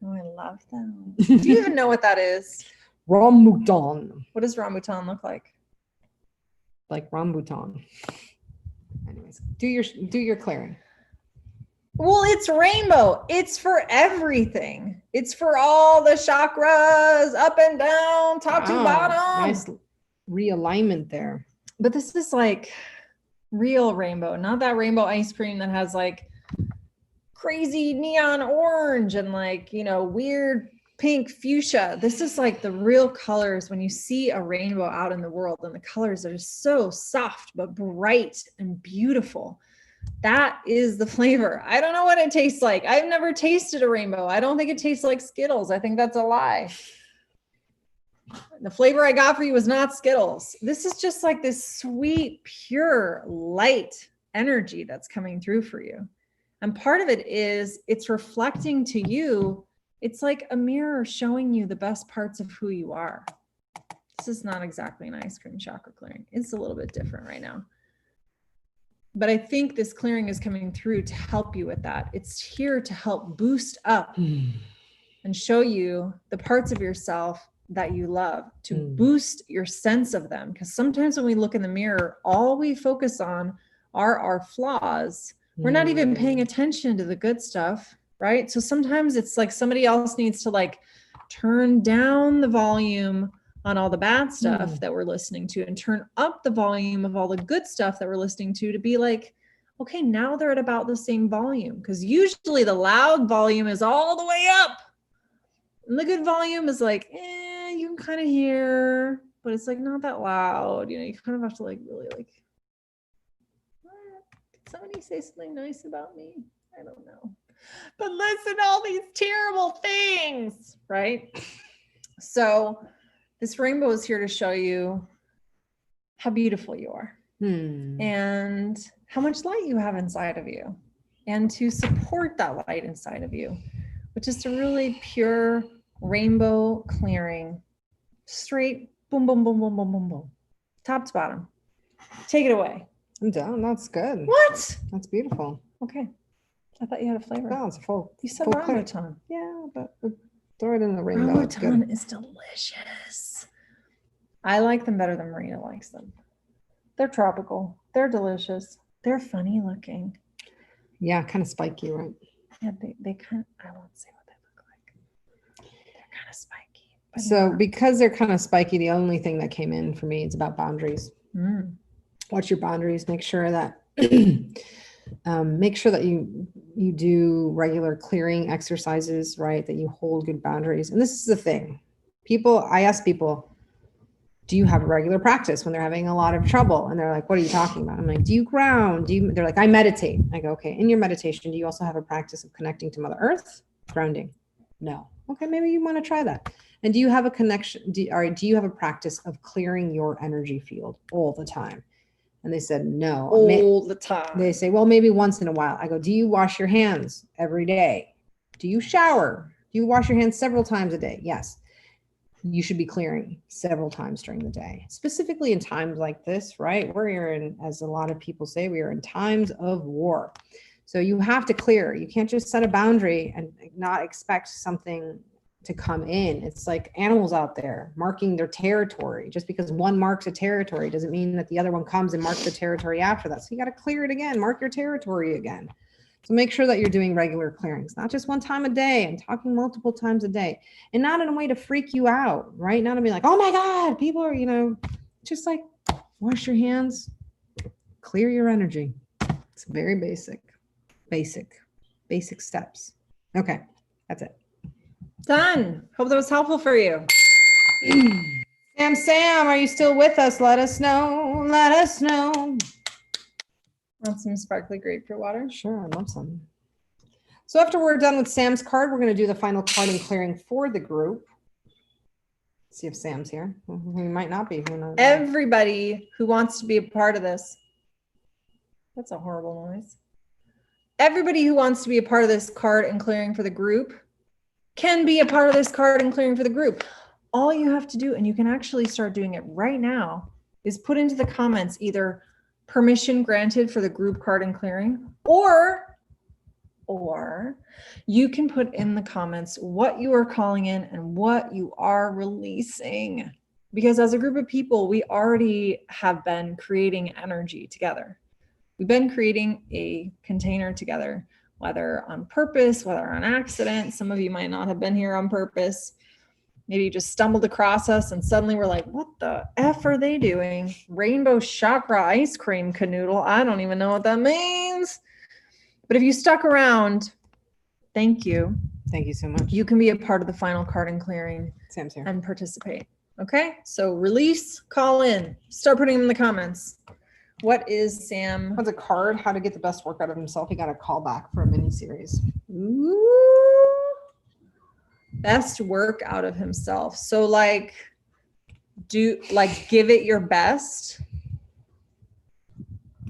Oh, I love them. Do you even know what that is? Rambutan. What does rambutan look like? Like rambutan. Anyways, do your clearing. Well, it's rainbow. It's for everything. It's for all the chakras, up and down, top to bottom. Nice realignment there. But this is like real rainbow, not that rainbow ice cream that has like crazy neon orange and like, you know, weird pink fuchsia. This is like the real colors when you see a rainbow out in the world, and the colors are so soft but bright and beautiful. That is the flavor. I don't know what it tastes like. I've never tasted a rainbow. I don't think it tastes like Skittles. I think that's a lie. The flavor I got for you was not Skittles. This is just like this sweet, pure, light energy that's coming through for you. And part of it is it's reflecting to you. It's like a mirror showing you the best parts of who you are. This is not exactly an ice cream chakra clearing. It's a little bit different right now. But I think this clearing is coming through to help you with that. It's here to help boost up and show you the parts of yourself that you love, to boost your sense of them. Because sometimes when we look in the mirror, all we focus on are our flaws. We're not even paying attention to the good stuff, right? So sometimes it's like somebody else needs to like turn down the volume on all the bad stuff that we're listening to and turn up the volume of all the good stuff that we're listening to be like, okay, now they're at about the same volume. Because usually the loud volume is all the way up. And the good volume is like, you can kind of hear, but it's like not that loud. You know, you kind of have to like really like, did somebody say something nice about me? I don't know. But listen to all these terrible things, right? So this rainbow is here to show you how beautiful you are and how much light you have inside of you and to support that light inside of you, which is a really pure rainbow clearing, straight boom, boom, boom, boom, boom, boom, boom, top to bottom. Take it away. I'm done. That's good. What? That's beautiful. Okay. I thought you had a flavor. No, it's a full. You said full rambutan. Yeah, but throw it in the rainbow. It's good. Rambutan is delicious. I like them better than Marita likes them. They're tropical. They're delicious. They're funny looking. Yeah, kind of spiky, right? Yeah, they kind of, I won't say what they look like. They're kind of spiky. But So because they're kind of spiky, the only thing that came in for me is about boundaries. Watch your boundaries. Make sure that you do regular clearing exercises, right? That you hold good boundaries. And this is the thing. I ask people, do you have a regular practice when they're having a lot of trouble? And they're like, what are you talking about? I'm like, do you ground? They're like, I meditate. I go, okay. In your meditation, do you also have a practice of connecting to Mother Earth? Grounding? No. Okay, maybe you want to try that. And do you have a connection? Do you have a practice of clearing your energy field all the time? And they said, no. all the time. They say, well, maybe once in a while. I go, do you wash your hands every day? Do you shower? Do you wash your hands several times a day? Yes. You should be clearing several times during the day, specifically in times like this, right? We're in, as a lot of people say, we are in times of war. So you have to clear. You can't just set a boundary and not expect something to come in. It's like animals out there marking their territory. Just because one marks a territory doesn't mean that the other one comes and marks the territory after that. So you got to clear it again, mark your territory again. So make sure that you're doing regular clearings, not just one time a day. I'm talking multiple times a day, and not in a way to freak you out, right? Not to be like, oh my God, people are, just like wash your hands, clear your energy. It's very basic steps. Okay, that's it. Done. Hope that was helpful for you. Sam, are you still with us? Let us know. Let us know. Want some sparkly grapefruit water? Sure, I love some. So after we're done with Sam's card, we're going to do the final card and clearing for the group. See if Sam's here. He might not be. Who knows? Everybody who wants to be a part of this. That's a horrible noise. Everybody who wants to be a part of this card and clearing for the group can be a part of this card and clearing for the group. All you have to do, and you can actually start doing it right now, is put into the comments either permission granted for the group card and clearing, or you can put in the comments what you are calling in and what you are releasing. Because as a group of people, we already have been creating energy together. We've been creating a container together, whether on purpose, whether on accident. Some of you might not have been here on purpose. Maybe you just stumbled across us and suddenly we're like, what the F are they doing? Rainbow Chakra ice cream canoodle. I don't even know what that means. But if you stuck around, thank you. Thank you so much. You can be a part of the final card and clearing. Sam's here. And participate. Okay, so release, call in, start putting them in the comments. What is Sam? What's a card? How to get the best work out of himself. He got a call back for a mini series. Ooh. Best work out of himself. So give it your best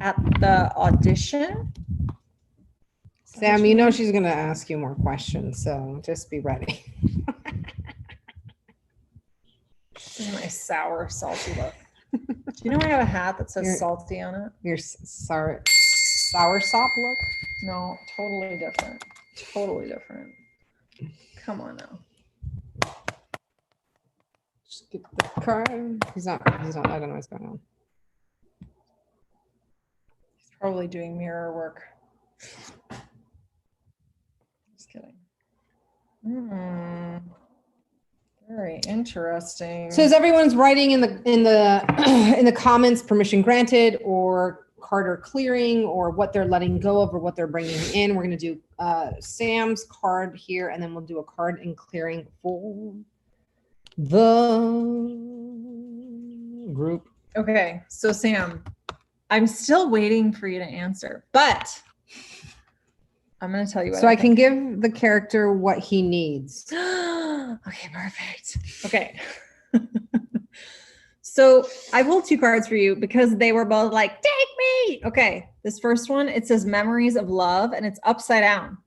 at the audition. Sam, she's going to ask you more questions, so just be ready. This is my sour, salty look. Do you know I have a hat that says salty on it? Your sour sop look? No, totally different. Totally different. Come on now. Just get the card. He's not, I don't know what's going on. He's probably doing mirror work. Just kidding. Very interesting. So as everyone's writing in the comments, permission granted or card or clearing or what they're letting go of or what they're bringing in, we're going to do Sam's card here, and then we'll do a card and clearing for the group. Okay, so Sam, I'm still waiting for you to answer, but I'm going to tell you what I can give the character what he needs. Okay, perfect. Okay. So I pulled 2 cards for you because they were both like, take me. Okay. This first one, it says memories of love and it's upside down.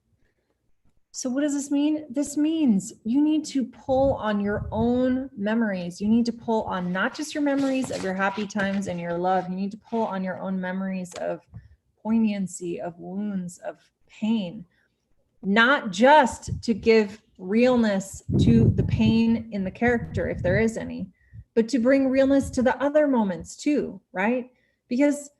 So what does this mean? This means you need to pull on your own memories. You need to pull on not just your memories of your happy times and your love. You need to pull on your own memories of poignancy, of wounds, of pain, not just to give realness to the pain in the character, if there is any, but to bring realness to the other moments too, right? Because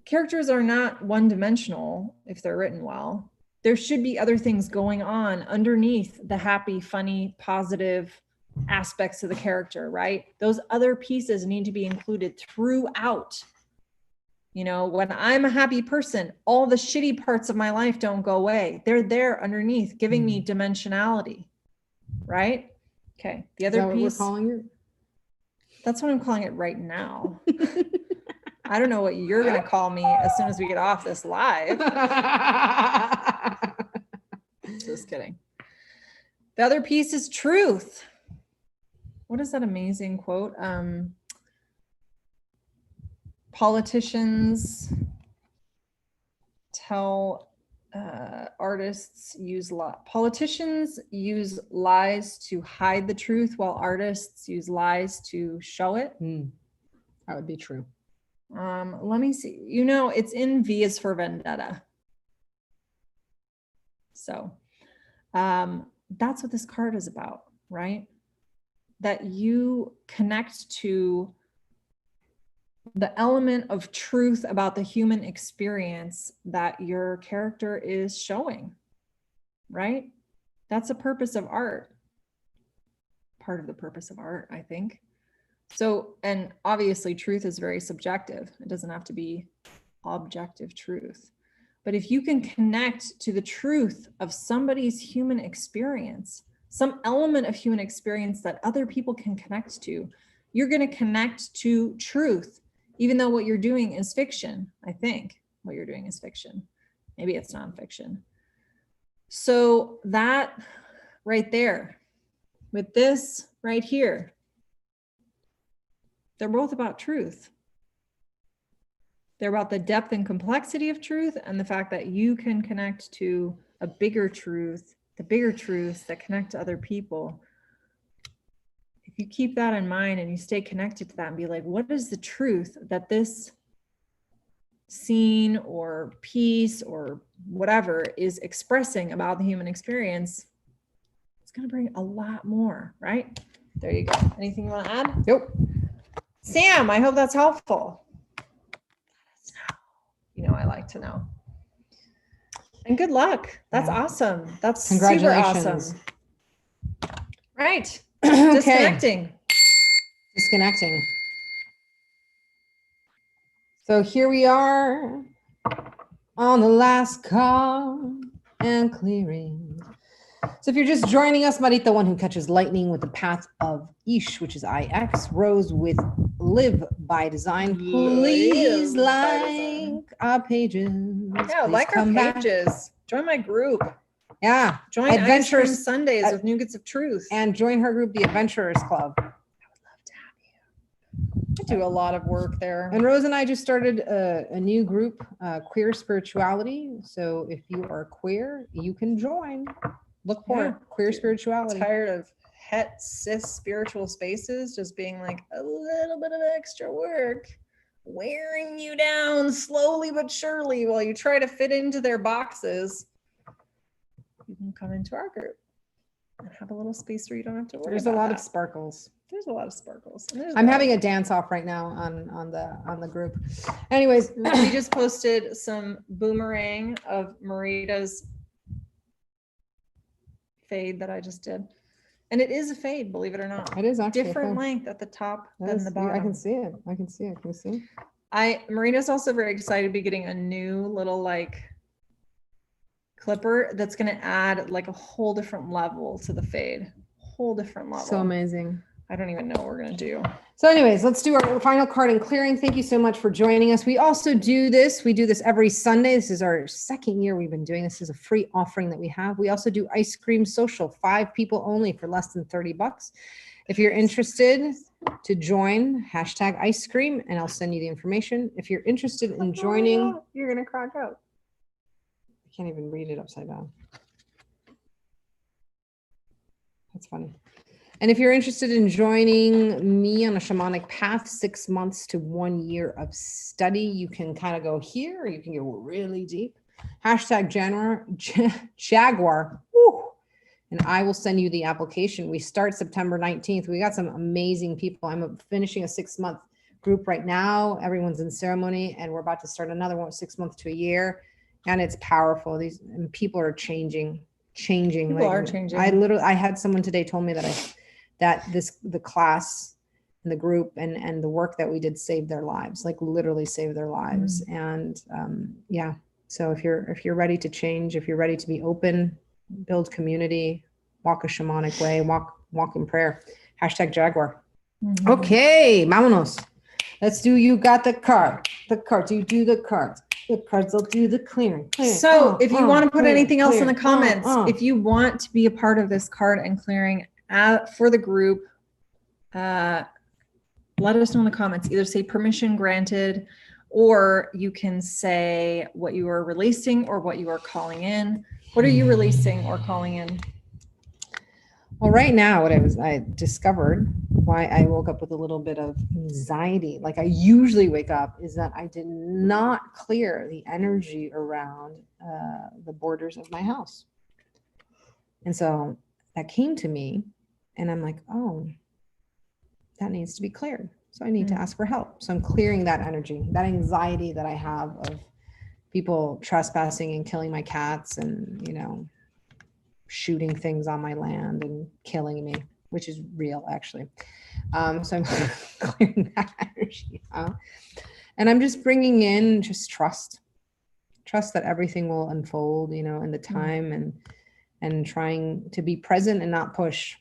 characters are not one-dimensional if they're written well. There should be other things going on underneath the happy, funny, positive aspects of the character, right? Those other pieces need to be included throughout. You know, when I'm a happy person, all the shitty parts of my life don't go away. They're there underneath, giving me dimensionality, right? Okay. The other piece. Is that what we're calling it? That's what I'm calling it right now. I don't know what you're going to call me as soon as we get off this live. Just kidding. The other piece is truth. What is that amazing quote? Politicians tell artists politicians use lies to hide the truth while artists use lies to show it. That would be true. Let me see. You know, it's in V is for Vendetta. So that's what this card is about, right? That you connect to the element of truth about the human experience that your character is showing, right? That's a purpose of art. Part of the purpose of art, I think. So, and obviously truth is very subjective. It doesn't have to be objective truth. But if you can connect to the truth of somebody's human experience, some element of human experience that other people can connect to, you're going to connect to truth, even though what you're doing is fiction. I think what you're doing is fiction. Maybe it's nonfiction. So that right there, with this right here, they're both about truth. They're about the depth and complexity of truth and the fact that you can connect to a bigger truth, the bigger truths that connect to other people. If you keep that in mind and you stay connected to that and be like, what is the truth that this scene or piece or whatever is expressing about the human experience, it's going to bring a lot more, right? There you go. Anything you want to add? Nope. Sam, I hope that's helpful. You know, I like to know. And good luck. That's awesome. That's super awesome. Right. Disconnecting. Disconnecting. So here we are on the last call and clearing. So if you're just joining us, Marita, one who catches lightning with the path of Ish, which is IX, Rose with Live by Design. Please like our pages. Yeah, like our pages. Join my group. Yeah. Join Adventures Sundays with Nougats of Truth. And join her group, the Adventurers Club. I would love to have you. I do a lot of work there. And Rose and I just started a new group, Queer Spirituality. So if you are queer, you can join. Look for it. Queer Spirituality. Tired of het cis spiritual spaces just being like a little bit of extra work, wearing you down slowly but surely while you try to fit into their boxes. You can come into our group and have a little space where you don't have to worry. There's a lot of sparkles. There's a lot of sparkles. I'm having a dance off right now on the group. Anyways, we just posted some boomerang of Marita's fade that I just did. And it is a fade, believe it or not. It is actually different length at the top than the bottom. I can see it. I can see it. Can you see? Marita's also very excited to be getting a new little like clipper that's going to add like a whole different level to the fade. Whole different level. So amazing. I don't even know what we're going to do. So anyways, let's do our final card and clearing. Thank you so much for joining us. We also do this. We do this every Sunday. This is our second year we've been doing this. This is a free offering that we have. We also do ice cream social, 5 people only for less than $30. If you're interested to join, hashtag ice cream, and I'll send you the information. If you're interested in joining, you're going to crack up. I can't even read it upside down. That's funny. And if you're interested in joining me on a shamanic path, 6 months to 1 year of study, you can kind of go here, or you can go really deep. Hashtag Jaguar. Woo. And I will send you the application. We start September 19th. We got some amazing people. I'm finishing a 6-month group right now. Everyone's in ceremony, and we're about to start another one, 6 months to a year. And it's powerful. These and people are changing. People are changing. I had someone today told me that the class and the group and the work that we did saved their lives, like literally saved their lives. And yeah, so if you're ready to change, if you're ready to be open, build community, walk a shamanic way, walk in prayer, hashtag Jaguar. Okay, vámonos. Let's do, you got the cards, you do the cards. The cards will do the clearing. So if you want to put anything else in the comments, if you want to be a part of this card and clearing for the group, let us know in the comments. Either say permission granted, or you can say what you are releasing or what you are calling in. What are you releasing or calling in? Well, right now, I discovered why I woke up with a little bit of anxiety, like I usually wake up, is that I did not clear the energy around the borders of my house. And so that came to me, and I'm like, oh, that needs to be cleared. So I need to ask for help. So I'm clearing that energy, that anxiety that I have of people trespassing and killing my cats and, shooting things on my land and killing me, which is real actually. So I'm clearing that energy out. And I'm just bringing in just trust that everything will unfold, in the time, and trying to be present and not push.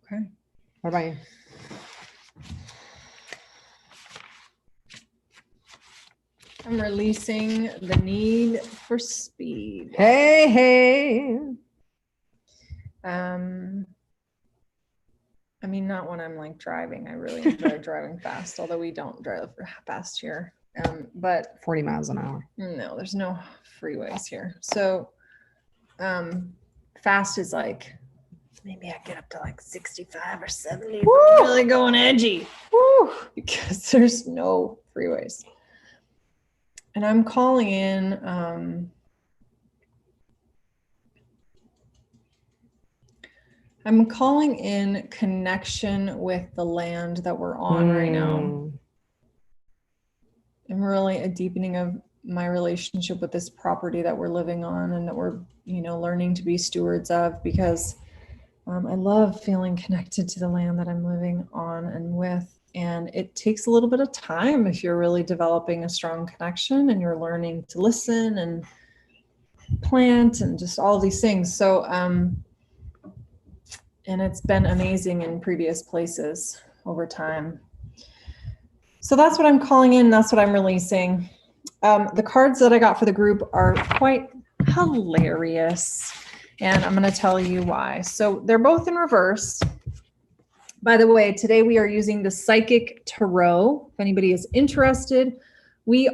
Okay. What about you? I'm releasing the need for speed. Hey. I mean, not when I'm like driving. I really enjoy driving fast, although we don't drive fast here. But 40 miles an hour. No, there's no freeways here. So fast is like, maybe I get up to like 65 or 70. I'm really going edgy. Woo! Because there's no freeways. And I'm calling in connection with the land that we're on right now. And really a deepening of my relationship with this property that we're living on and that we're, learning to be stewards of, because I love feeling connected to the land that I'm living on and with. And it takes a little bit of time if you're really developing a strong connection and you're learning to listen and plant and just all these things. So, and it's been amazing in previous places over time. So that's what I'm calling in. That's what I'm releasing. The cards that I got for the group are quite hilarious, and I'm going to tell you why. So they're both in reverse. By the way, today we are using the Psychic Tarot. If anybody is interested, we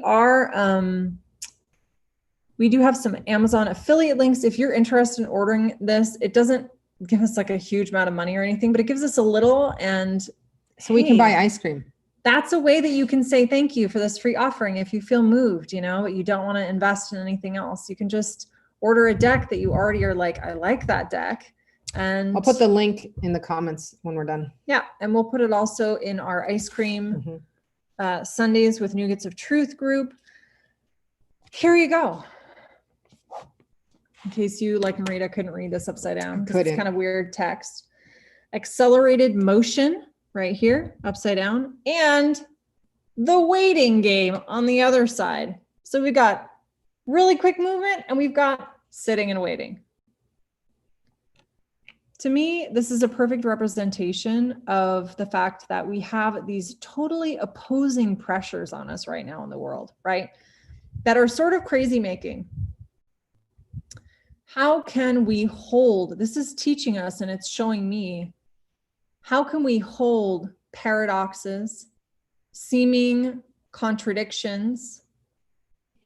do have some Amazon affiliate links. If you're interested in ordering this, it doesn't give us like a huge amount of money or anything, but it gives us a little, and so we can buy ice cream. That's a way that you can say thank you for this free offering. If you feel moved, but you don't want to invest in anything else, you can just order a deck that you already are like, I like that deck. And I'll put the link in the comments when we're done. Yeah. And we'll put it also in our ice cream Sundays with Nougats of Truth group. Here you go. In case you, like Marita, couldn't read this upside down. It's kind of weird text. Accelerated motion right here, upside down. And the waiting game on the other side. So we've got really quick movement and we've got sitting and waiting. To me, this is a perfect representation of the fact that we have these totally opposing pressures on us right now in the world, right? That are sort of crazy making. How can we hold, this is teaching us and it's showing me, how can we hold paradoxes, seeming contradictions,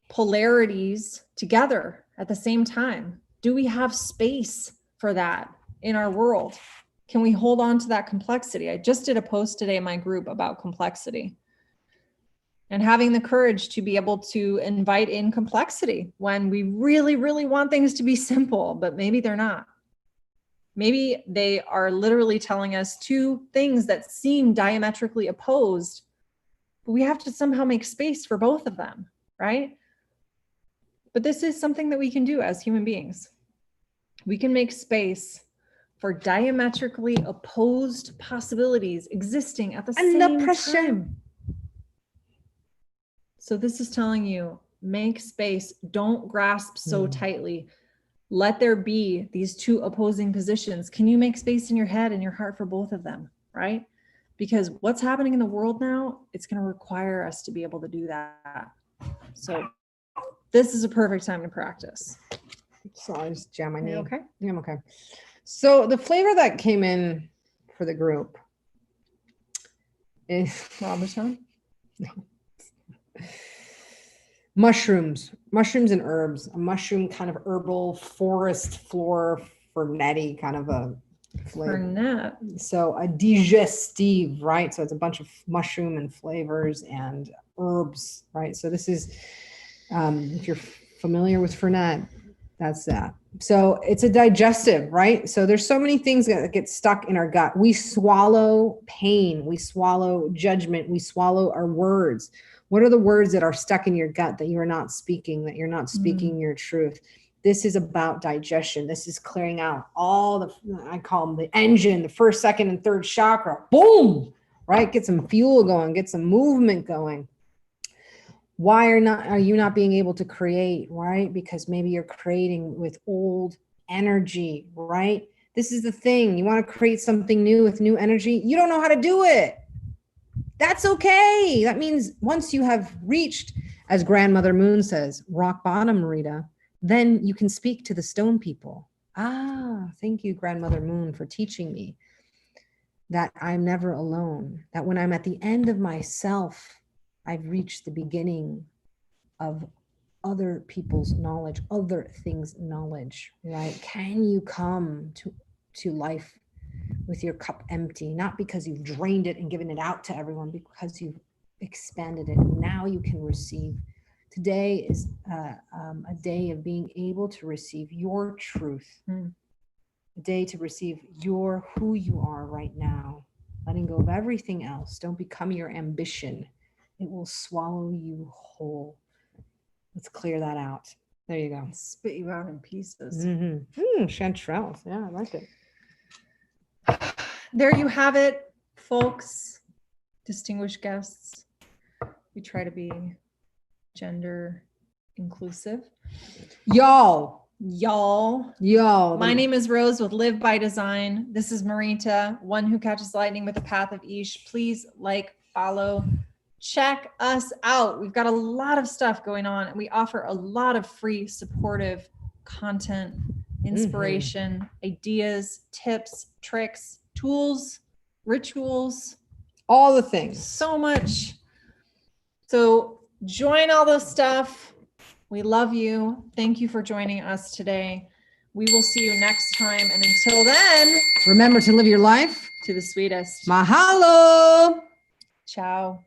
polarities together at the same time? Do we have space for that in our world? Can we hold on to that complexity? I just did a post today in my group about complexity and having the courage to be able to invite in complexity when we really, really want things to be simple, but maybe they're not. Maybe they are literally telling us two things that seem diametrically opposed, but we have to somehow make space for both of them, right? But this is something that we can do as human beings. We can make space for diametrically opposed possibilities existing at the same time. So this is telling you, make space, don't grasp so tightly. Let there be these two opposing positions. Can you make space in your head and your heart for both of them, right? Because what's happening in the world now, it's going to require us to be able to do that. So this is a perfect time to practice. So I just jam my knee. Okay? Yeah, I'm okay. So the flavor that came in for the group is Robertson? No. Mushrooms and herbs, a mushroom kind of herbal forest floor fernetti kind of a flavor. Fernet. So a digestive, right? So it's a bunch of mushroom and flavors and herbs, right? So this is, if you're familiar with fernet, that's that. So it's a digestive, right? So there's so many things that get stuck in our gut. We swallow pain, we swallow judgment, we swallow our words. What are the words that are stuck in your gut that you're not speaking, that you're not speaking your truth? This is about digestion. This is clearing out all the, I call them the engine, the first, second, and third chakra. Boom, right? Get some fuel going, get some movement going. Why are you not being able to create, right? Because maybe you're creating with old energy, right? This is the thing. You want to create something new with new energy. You don't know how to do it. That's okay. That means once you have reached, as Grandmother Moon says, rock bottom, Marita, then you can speak to the stone people. Thank you, Grandmother Moon, for teaching me that I'm never alone, that when I'm at the end of myself, I've reached the beginning of other people's knowledge, other things' knowledge, right? Can you come to life with your cup empty, not because you've drained it and given it out to everyone, because you've expanded it. Now you can receive. Today is a day of being able to receive your truth, a day to receive who you are right now, letting go of everything else. Don't become your ambition. It will swallow you whole. Let's clear that out. There you go. Spit you out in pieces. Chanterelles. Yeah, I like it. There you have it, folks, distinguished guests. We try to be gender inclusive. Y'all. My name is Rose with Live by Design. This is Marita, one who catches lightning with the path of Ish. Please like, follow, check us out. We've got a lot of stuff going on, and we offer a lot of free supportive content, inspiration, ideas, tips, tricks, tools, rituals, all the things. So much. So join all this stuff. We love you. Thank you for joining us today. We will see you next time. And until then, remember to live your life to the sweetest. Mahalo. Ciao.